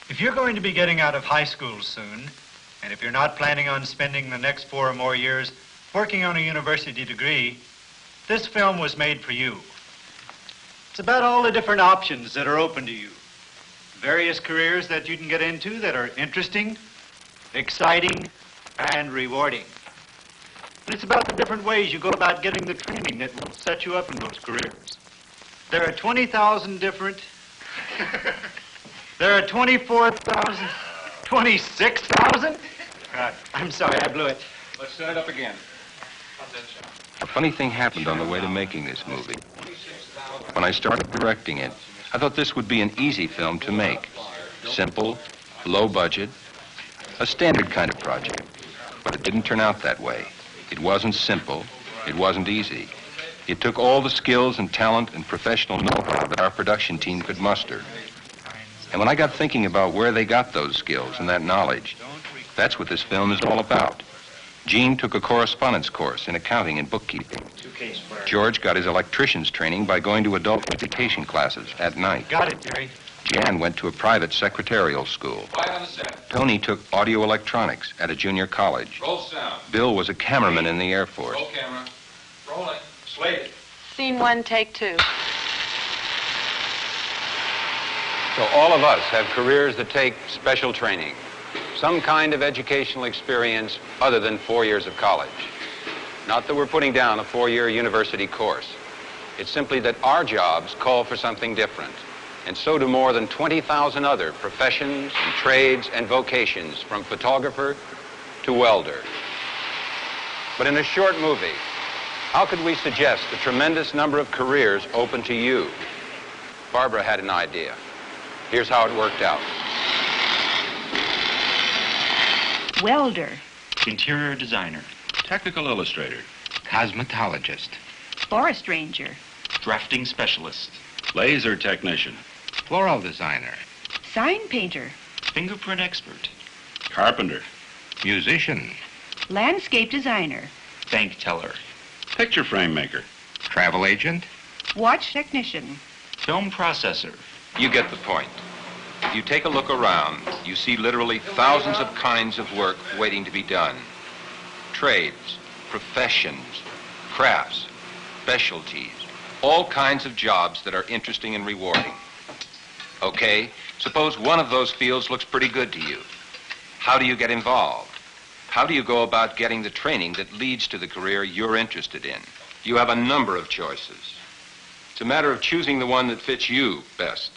If you're going to be getting out of high school soon, and if you're not planning on spending the next 4 or more years working on a university degree, this film was made for you. It's about all the different options that are open to you. Various careers that you can get into that are interesting, exciting, and rewarding. And it's about the different ways you go about getting the training that will set you up in those careers. There are 20,000 different... There are 24,000... 26,000? I'm sorry, I blew it. Let's set it up again. A funny thing happened on the way to making this movie. When I started directing it, I thought this would be an easy film to make. Simple, low budget, a standard kind of project. But it didn't turn out that way. It wasn't simple. It wasn't easy. It took all the skills and talent and professional know-how that our production team could muster. And when I got thinking about where they got those skills and that knowledge, that's what this film is all about. Gene took a correspondence course in accounting and bookkeeping. George got his electrician's training by going to adult education classes at night. Got it, Jerry. Jan went to a private secretarial school. Quiet on the set. Tony took audio electronics at a junior college. Roll sound. Bill was a cameraman in the Air Force. Roll camera. Rolling. Slated. Scene 1, take 2. So all of us have careers that take special training, some kind of educational experience other than 4 years of college. Not that we're putting down a 4-year university course. It's simply that our jobs call for something different, and so do more than 20,000 other professions and trades and vocations, from photographer to welder. But in a short movie, how could we suggest the tremendous number of careers open to you? Barbara had an idea. Here's how it worked out. Welder. Interior designer. Technical illustrator. Cosmetologist. Forest ranger. Drafting specialist. Laser technician. Floral designer. Sign painter. Fingerprint expert. Carpenter. Musician. Landscape designer. Bank teller. Picture frame maker. Travel agent. Watch technician. Film processor. You get the point. If you take a look around, you see literally thousands of kinds of work waiting to be done. Trades, professions, crafts, specialties, all kinds of jobs that are interesting and rewarding. Okay, suppose one of those fields looks pretty good to you. How do you get involved? How do you go about getting the training that leads to the career you're interested in? You have a number of choices. It's a matter of choosing the one that fits you best.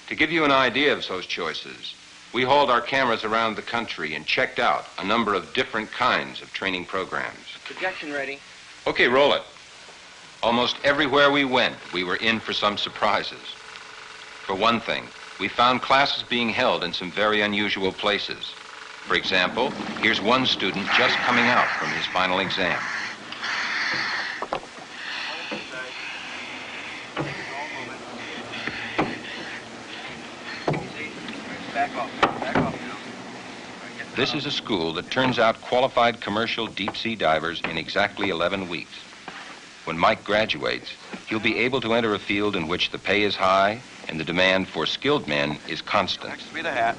To give you an idea of those choices, we hauled our cameras around the country and checked out a number of different kinds of training programs. Projection ready. Okay, roll it. Almost everywhere we went, we were in for some surprises. For one thing, we found classes being held in some very unusual places. For example, here's one student just coming out from his final exam. This is a school that turns out qualified commercial deep-sea divers in exactly 11 weeks. When Mike graduates, he'll be able to enter a field in which the pay is high and the demand for skilled men is constant. Next to be the hat.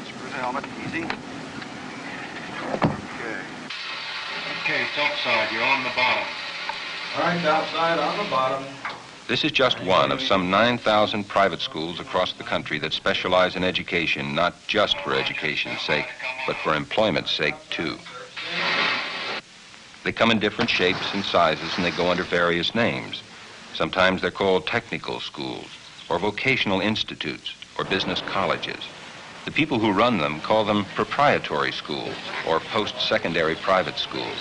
Screw the helmet. Easy. Okay. Okay, top side. You're on the bottom. All right, outside on the bottom. This is just one of some 9,000 private schools across the country that specialize in education, not just for education's sake, but for employment's sake, too. They come in different shapes and sizes, and they go under various names. Sometimes they're called technical schools, or vocational institutes, or business colleges. The people who run them call them proprietary schools, or post-secondary private schools.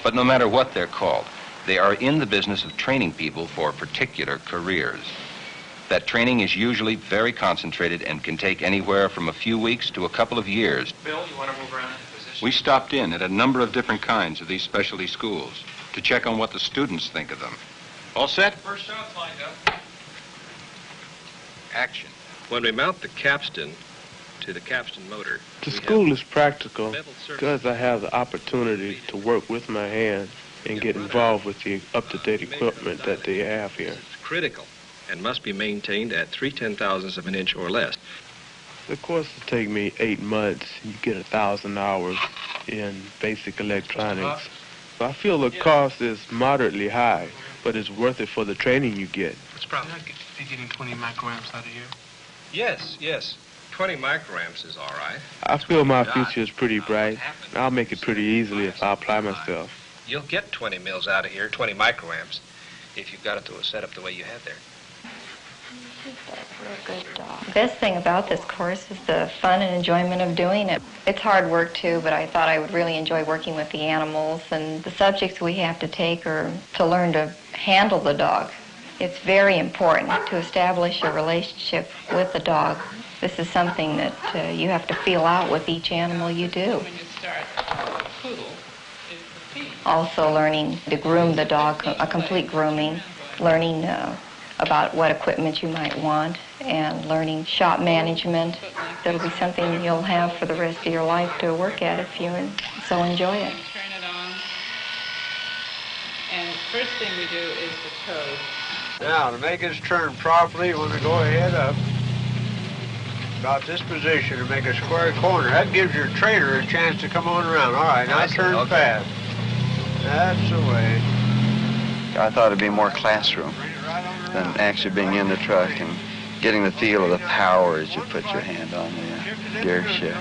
But no matter what they're called, they are in the business of training people for particular careers. That training is usually very concentrated and can take anywhere from a few weeks to a couple of years. Bill, you want to move around in position? We stopped in at a number of different kinds of these specialty schools to check on what the students think of them. All set? First shot's lined up. Action. When we mount the capstan to the capstan motor, the school is practical because I have the opportunity to work with my hands and get involved with the up-to-date equipment that they have here. It's critical and must be maintained at 3/10,000ths of an inch or less. The course will take me 8 months. You get 1,000 hours in basic electronics. So I feel the cost is moderately high, but it's worth it for the training you get. What's the problem? Be getting 20 microamps out of here. Yes, yes. 20 microamps is all right. I feel my future is pretty bright. I'll make it pretty easily if I apply myself. You'll get 20 mils out of here, 20 microamps, if you've got it to a setup the way you have there. The best thing about this course is the fun and enjoyment of doing it. It's hard work too, but I thought I would really enjoy working with the animals, and the subjects we have to take are to learn to handle the dog. It's very important to establish a relationship with the dog. This is something that you have to feel out with each animal you do. Also learning to groom the dog, a complete grooming, learning about what equipment you might want, and learning shop management. That'll be something you'll have for the rest of your life to work at if you so enjoy it. Turn it on. And first thing we do is the toes. Now, to make this turn properly, you want to go ahead up about this position and make a square corner. That gives your trailer a chance to come on around. All right, now turn fast. That's the way. I thought it'd be more classroom than actually being in the truck and getting the feel of the power as you put your hand on the gear shift.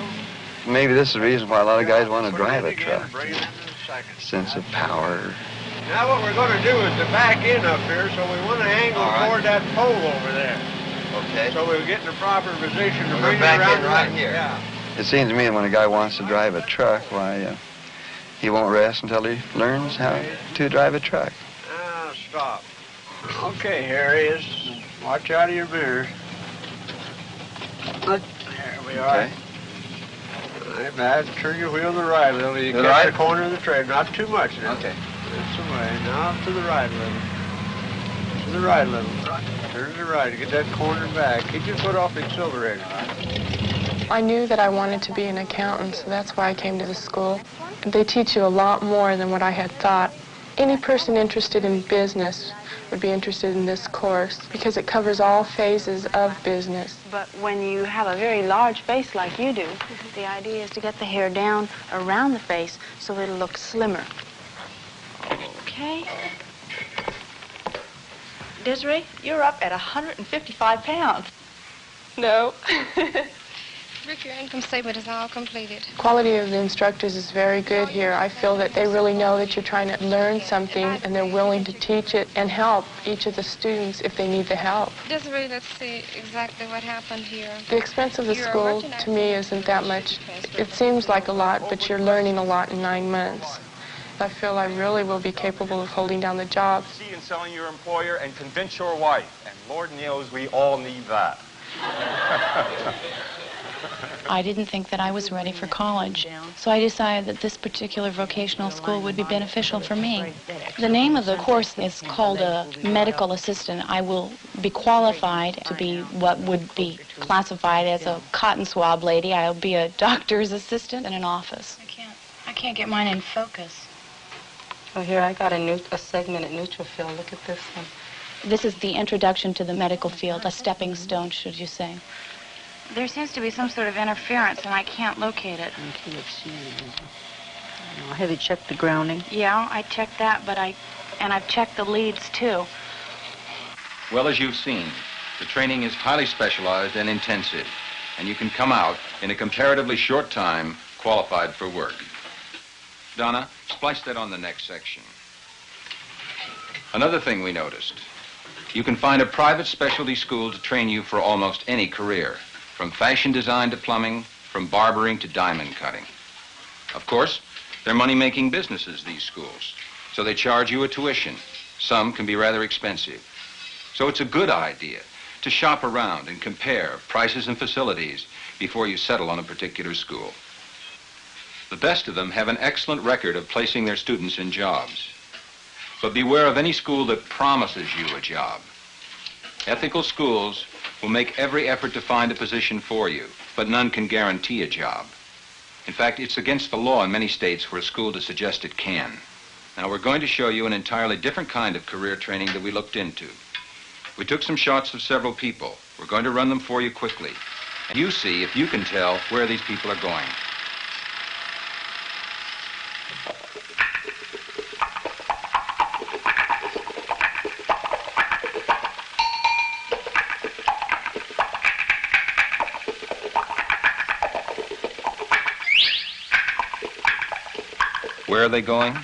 Maybe this is the reason why a lot of guys want to drive a truck. Sense of power. Now what we're going to do is to back in up here, so we want to angle toward that pole over there. Okay. So we'll get in the proper position to bring it back around in right here. Yeah. It seems to me that when a guy wants to drive a truck, why, he won't rest until he learns how to drive a truck. Now, stop. Okay, here he is. Watch out of your mirror. There we are. Okay. Right, now, turn your wheel to the right a little. You To the get right? the corner of the trailer. Not too much now. Okay. That's the way. Now to the right a little. To the right a little. Turn to the right. Get that corner back. Keep your foot off the accelerator. I knew that I wanted to be an accountant, so that's why I came to the school. They teach you a lot more than what I had thought. Any person interested in business would be interested in this course because it covers all phases of business. But when you have a very large face like you do, the idea is to get the hair down around the face so it'll look slimmer. Okay. Desiree, you're up at 155 pounds. No. Rick, your income statement is all completed. Quality of the instructors is very good here. I feel that they really know that you're trying to learn something and they're willing to teach it and help each of the students if they need the help. Desiree, let's see exactly what happened here. The expense of the school, to me, isn't that much. It seems like a lot, but you're learning a lot in 9 months. I feel I really will be capable of holding down the job. See in selling your employer and convince your wife, and Lord knows we all need that. I didn't think that I was ready for college, so I decided that this particular vocational school would be beneficial for me. The name of the course is called a medical assistant. I will be qualified to be what would be classified as a cotton swab lady. I'll be a doctor's assistant in an office. I can't get mine in focus. Oh, here, I got a segment at neutrophil. Look at this one. This is the introduction to the medical field, a stepping stone, should you say. There seems to be some sort of interference, and I can't locate it. Okay, let's see. Have you checked the grounding? Yeah, I checked that, but I've checked the leads, too. Well, as you've seen, the training is highly specialized and intensive, and you can come out in a comparatively short time qualified for work. Donna, splice that on the next section. Another thing we noticed, you can find a private specialty school to train you for almost any career, from fashion design to plumbing, from barbering to diamond cutting. Of course, they're money-making businesses, these schools, so they charge you a tuition. Some can be rather expensive. So it's a good idea to shop around and compare prices and facilities before you settle on a particular school. The best of them have an excellent record of placing their students in jobs. But beware of any school that promises you a job. Ethical schools will make every effort to find a position for you, but none can guarantee a job. In fact, it's against the law in many states where a school to suggest it can. Now, we're going to show you an entirely different kind of career training that we looked into. We took some shots of several people. We're going to run them for you quickly. And you see if you can tell where these people are going. Where are they going?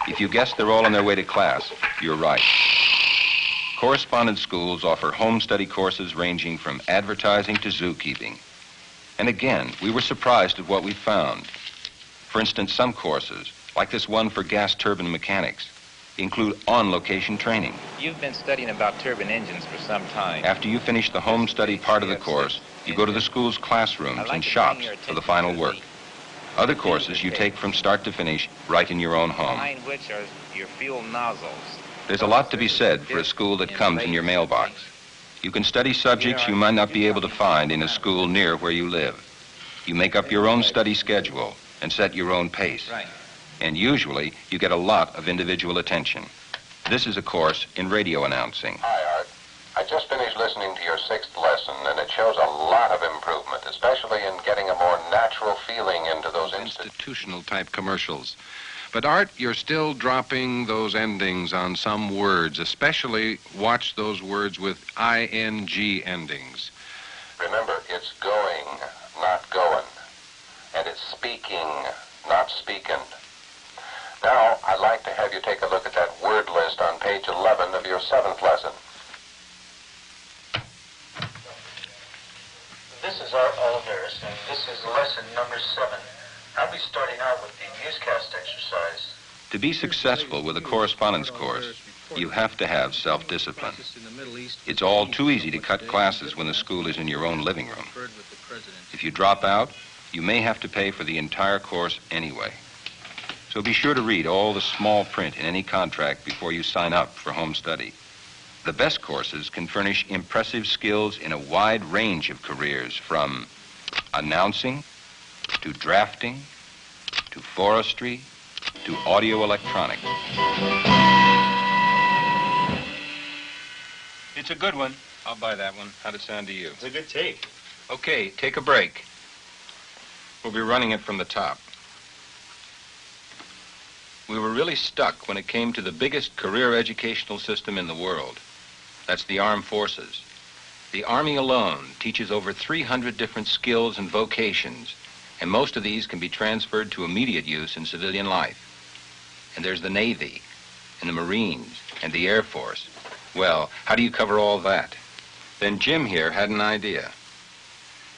If you guess they're all on their way to class, you're right. Correspondence schools offer home study courses ranging from advertising to zookeeping. And again, we were surprised at what we found. For instance, some courses, like this one for gas turbine mechanics, include on-location training. You've been studying about turbine engines for some time. After you finish the home study part of the course, you go to the school's classrooms and shops for the final work. Other courses you take from start to finish right in your own home. Behind which are your fuel nozzles. There's a lot to be said for a school that comes in your mailbox. You can study subjects you might not be able to find in a school near where you live. You make up your own study schedule and set your own pace. Right. And usually you get a lot of individual attention. This is a course in radio announcing. Hi, Art. I just finished listening to your 6th lesson, and it shows a lot of improvement, especially in getting a more natural feeling into those institutional type commercials. But Art, you're still dropping those endings on some words, especially watch those words with ing endings. Remember, it's going, not going. And it's speaking, not speaking. Now, I'd like to have you take a look at that word list on page 11 of your 7th lesson. This is Art Alders, and this is lesson number 7. I'll be starting out with the newscast exercise. To be successful with a correspondence course, you have to have self-discipline. It's all too easy to cut classes when the school is in your own living room. If you drop out, you may have to pay for the entire course anyway. So be sure to read all the small print in any contract before you sign up for home study. The best courses can furnish impressive skills in a wide range of careers, from announcing, to drafting, to forestry, to audio electronics. It's a good one. I'll buy that one. How'd it sound to you? It's a good tape. Okay, take a break. We'll be running it from the top. We were really stuck when it came to the biggest career educational system in the world. That's the Armed Forces. The Army alone teaches over 300 different skills and vocations, and most of these can be transferred to immediate use in civilian life. And there's the Navy, and the Marines, and the Air Force. Well, how do you cover all that? Then Jim here had an idea.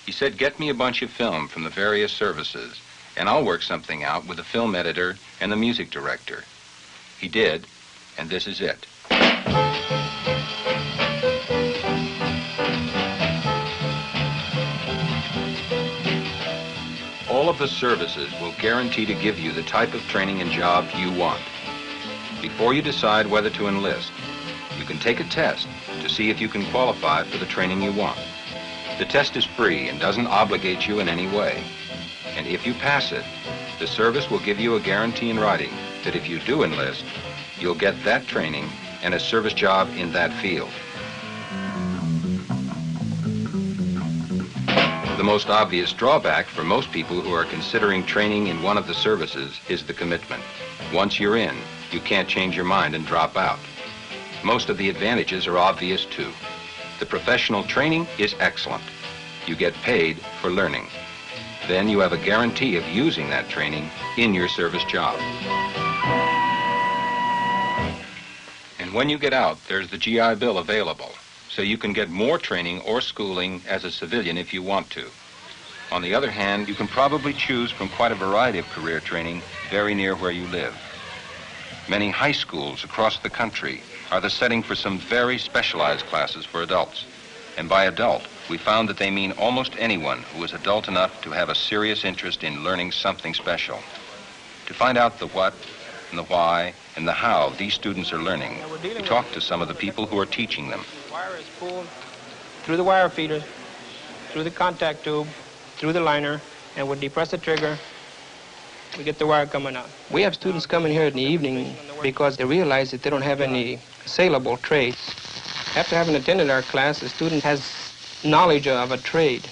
He said, get me a bunch of film from the various services, and I'll work something out with the film editor and the music director. He did, and this is it. All of the services will guarantee to give you the type of training and job you want. Before you decide whether to enlist, you can take a test to see if you can qualify for the training you want. The test is free and doesn't obligate you in any way. And if you pass it, the service will give you a guarantee in writing that if you do enlist, you'll get that training and a service job in that field. The most obvious drawback for most people who are considering training in one of the services is the commitment. Once you're in, you can't change your mind and drop out. Most of the advantages are obvious too. The professional training is excellent. You get paid for learning. Then you have a guarantee of using that training in your service job. And when you get out, there's the GI Bill available, so you can get more training or schooling as a civilian if you want to. On the other hand, you can probably choose from quite a variety of career training very near where you live. Many high schools across the country are the setting for some very specialized classes for adults. And by adult, we found that they mean almost anyone who is adult enough to have a serious interest in learning something special. To find out the what and the why and the how these students are learning, we talked to some of the people who are teaching them. The wire is pulled through the wire feeder, through the contact tube, through the liner, and when you press the trigger, we get the wire coming out. We have students coming here in the evening because they realize that they don't have any saleable trades. After having attended our class, the student has knowledge of a trade.